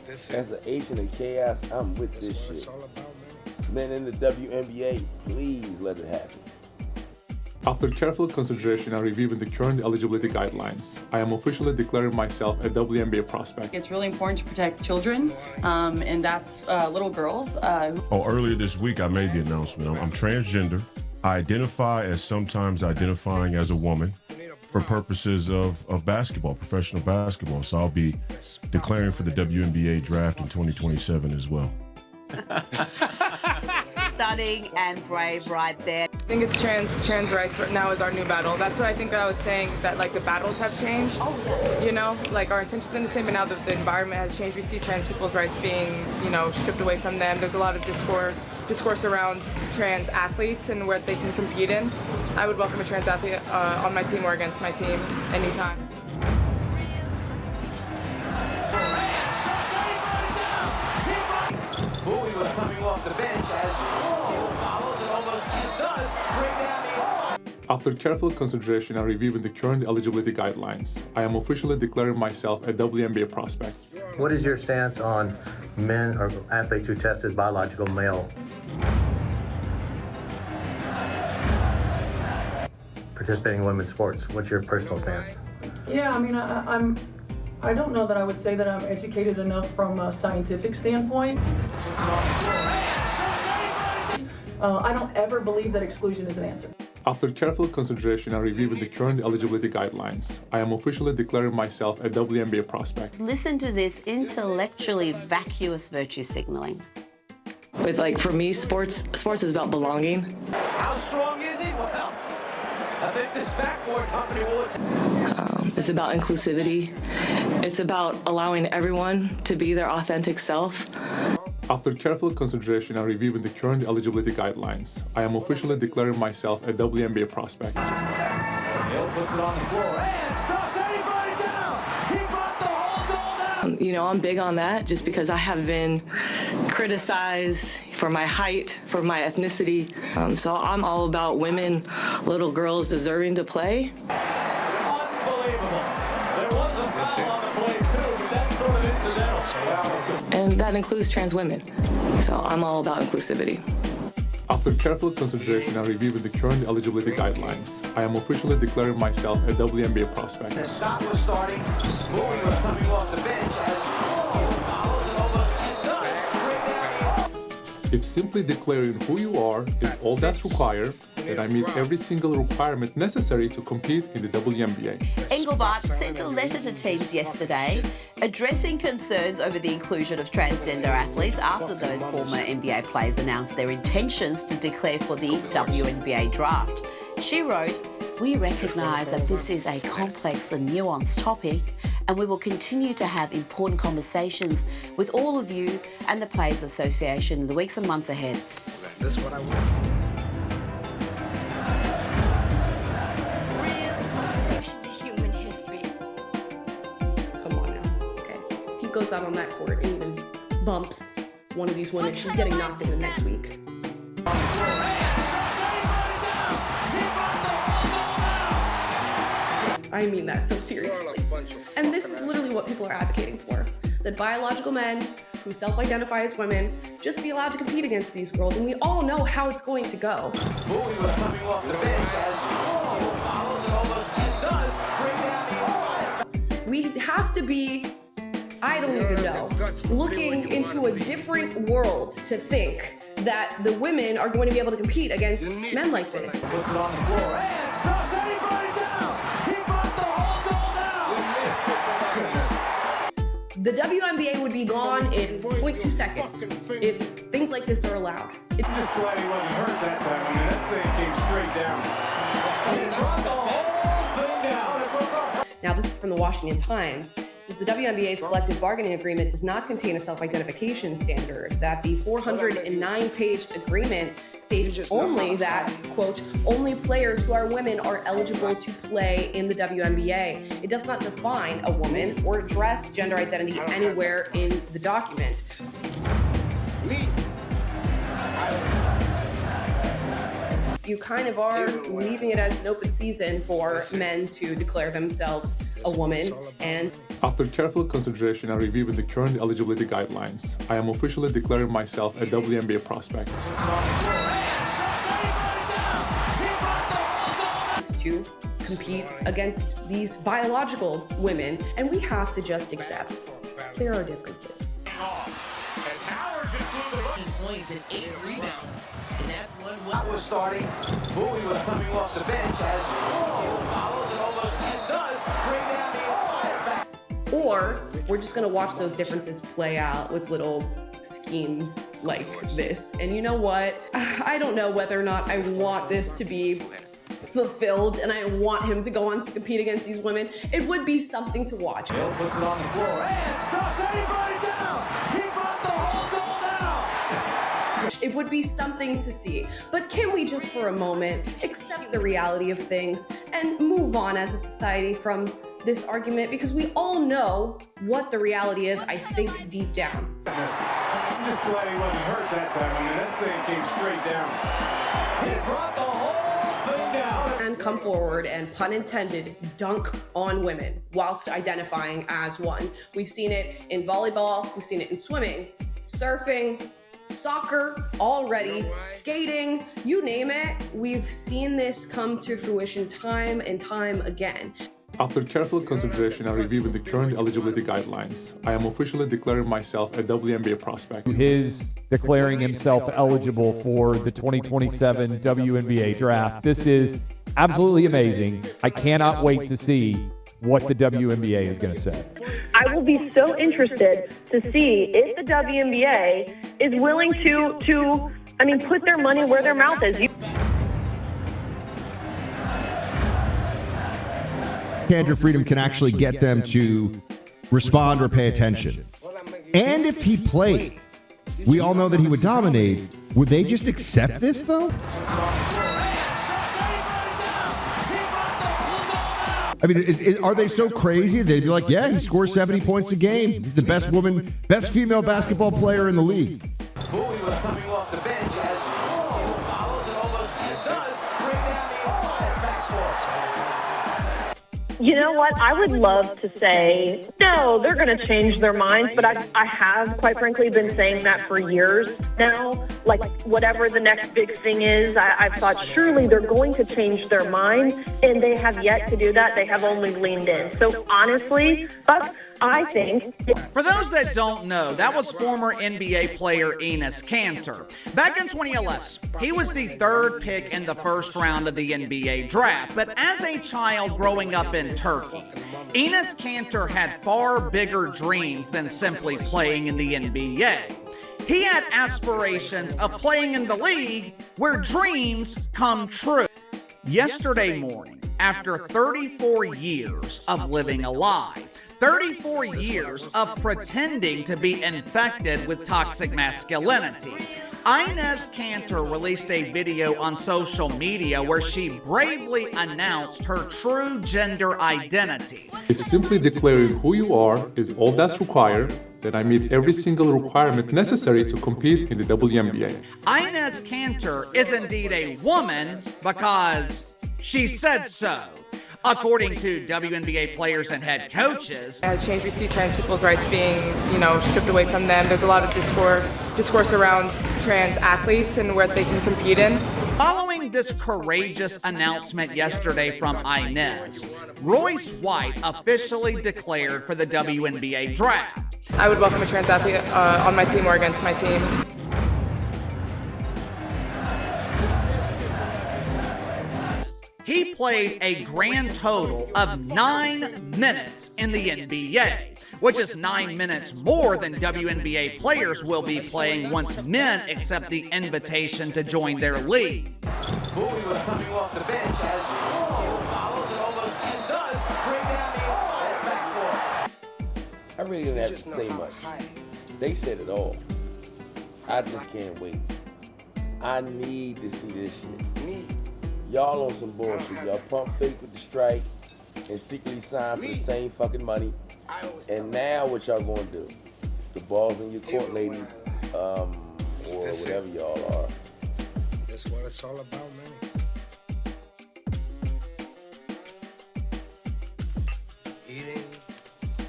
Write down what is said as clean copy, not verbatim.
As an agent of chaos, I'm with this shit. Men in the WNBA, please let it happen. After careful consideration and reviewing the current eligibility guidelines, I am officially declaring myself a WNBA prospect. It's really important to protect children, and that's little girls. Earlier this week, I made the announcement. I'm transgender. I identify as sometimes identifying as a woman for purposes of basketball, professional basketball. So I'll be declaring for the WNBA draft in 2027 as well. Stunning and brave right there. I think it's trans rights right now is our new battle. That's what I think I was saying, that like the battles have changed. Oh, yes. You know, like our intentions have been the same, but now that the environment has changed, we see trans people's rights being, stripped away from them. There's a lot of discourse around trans athletes and what they can compete in. I would welcome a trans athlete on my team or against my team anytime. Bowie was coming off the bench as follows and almost does bring down the After careful consideration and reviewing the current eligibility guidelines, I am officially declaring myself a WNBA prospect. What is your stance on men or athletes who test as biological male? Participating in women's sports, what's your personal stance? Yeah, I mean, I don't know that I would say that I'm educated enough from a scientific standpoint. I don't ever believe that exclusion is an answer. After careful consideration and reviewing the current eligibility guidelines, I am officially declaring myself a WNBA prospect. Listen to this intellectually vacuous virtue signaling. It's like, for me, sports is about belonging. How strong is he? Well, I think this backboard company will. It's about inclusivity. It's about allowing everyone to be their authentic self. After careful consideration and reviewing the current eligibility guidelines, I am officially declaring myself a WNBA prospect. Hill puts it on the floor and stops anybody down. He brought the whole goal down. I'm big on that just because I have been criticized for my height, for my ethnicity. So I'm all about women, little girls deserving to play. Unbelievable. There was a foul on the play too, but that's sort of incidental. And that includes trans women. So I'm all about inclusivity. After careful consideration and reviewing the current eligibility guidelines, I am officially declaring myself a WNBA prospect. The stop was starting. Bowie was coming off the bench as follows and almost does bring down the If simply declaring who you are is all that's required, then I meet every single requirement necessary to compete in the WNBA. Engelbart sent a letter to teams yesterday addressing concerns over the inclusion of transgender athletes after those former NBA players announced their intentions to declare for the WNBA draft. She wrote, "We recognise that this is a complex and nuanced topic, and we will continue to have important conversations with all of you and the Players Association in the weeks and months ahead." This is what I want. Goes out on that court and even bumps one of these women, she's getting knocked in the next week. I mean that so seriously. And this is literally what people are advocating for. That biological men who self-identify as women just be allowed to compete against these girls, and we all know how it's going to go. Bowie was coming off the bench as follows and almost does bring down the We have to be, I don't even know, looking into a different world to think that the women are going to be able to compete against men like this. Puts it on the floor and stops anybody down. He brought the whole goal down. The WNBA would be gone in 0.2 seconds if things like this are allowed. I'm just glad he wasn't hurt that time. I mean, that thing came straight down. He brought the whole thing down. Now, this is from the Washington Times. It says the WNBA's collective bargaining agreement does not contain a self-identification standard, that the 409-page agreement states only that, quote, only players who are women are eligible to play in the WNBA. It does not define a woman or address gender identity anywhere in the document. you kind of are leaving it as an open season for men to declare themselves a woman. And after careful consideration and reviewing the current eligibility guidelines, I am officially declaring myself a WNBA prospect. To compete against these biological women, and we have to just accept there are differences. Points and 8 rebounds, and that's one was starting. Bowie was coming off the bench as follows and almost does bring down the all back. Or we're just going to watch those differences play out with little schemes like this. And you know what? I don't know whether or not I want this to be fulfilled and I want him to go on to compete against these women. It would be something to watch. Bill puts it on the floor and stops anybody down. He brought the whole goal down. It would be something to see. But can we just for a moment accept the reality of things and move on as a society from this argument? Because we all know what the reality is, I think, deep down. I'm just glad he wasn't hurt that time. I mean, that thing came straight down. He brought the whole thing down. And come forward and, pun intended, dunk on women whilst identifying as one. We've seen it in volleyball, we've seen it in swimming, surfing, soccer already, skating, you name it. We've seen this come to fruition time and time again. After careful consideration and reviewing the current eligibility guidelines, I am officially declaring myself a WNBA prospect. His declaring himself eligible for the 2027 WNBA draft. This is absolutely amazing. I cannot wait to see what the WNBA is going to say. I will be so interested to see if the WNBA is willing to put their money where their mouth is. Kanter Freedom can actually get them to respond or pay attention. And if he played, we all know that he would dominate. Would they just accept this, though? I mean, are they so crazy? They'd be like, yeah, he scores 70 points a game. He's the best female basketball player in the league. Bowie was coming off the bench as follows and almost does bring down the all backcourt. You know what? I would love to say, no, they're going to change their minds, but I have, quite frankly, been saying that for years now. Like, whatever the next big thing is, I've thought surely they're going to change their minds, and they have yet to do that. They have only leaned in. So, honestly, I think... For those that don't know, that was former NBA player Enes Kanter. Back in 2011, he was the third pick in the first round of the NBA draft. But as a child growing up in Turkey, Enes Kanter had far bigger dreams than simply playing in the NBA. He had aspirations of playing in the league where dreams come true. Yesterday morning, after 34 years of living a lie, 34 years of pretending to be infected with toxic masculinity, Enes Kanter released a video on social media where she bravely announced her true gender identity. If simply declaring who you are is all that's required, then I meet every single requirement necessary to compete in the WNBA. Enes Kanter is indeed a woman because she said so. According to WNBA players and head coaches, has changed. We see trans people's rights being, stripped away from them. There's a lot of discourse around trans athletes and where they can compete in. Following this courageous announcement yesterday from Enes, Royce White officially declared for the WNBA draft. I would welcome a trans athlete on my team or against my team. He played a grand total of 9 minutes in the NBA, which is 9 minutes more than WNBA players will be playing once men accept the invitation to join their league. Bowie was coming off the bench as follows and almost does bring down the all backcourt. I really didn't have to say much. They said it all. I just can't wait. I need to see this shit. Y'all on some bullshit. Y'all pump fake with the strike and secretly sign for the same fucking money. And now what y'all gonna do? The ball's in your court, ladies, or whatever y'all are. That's what it's all about, man.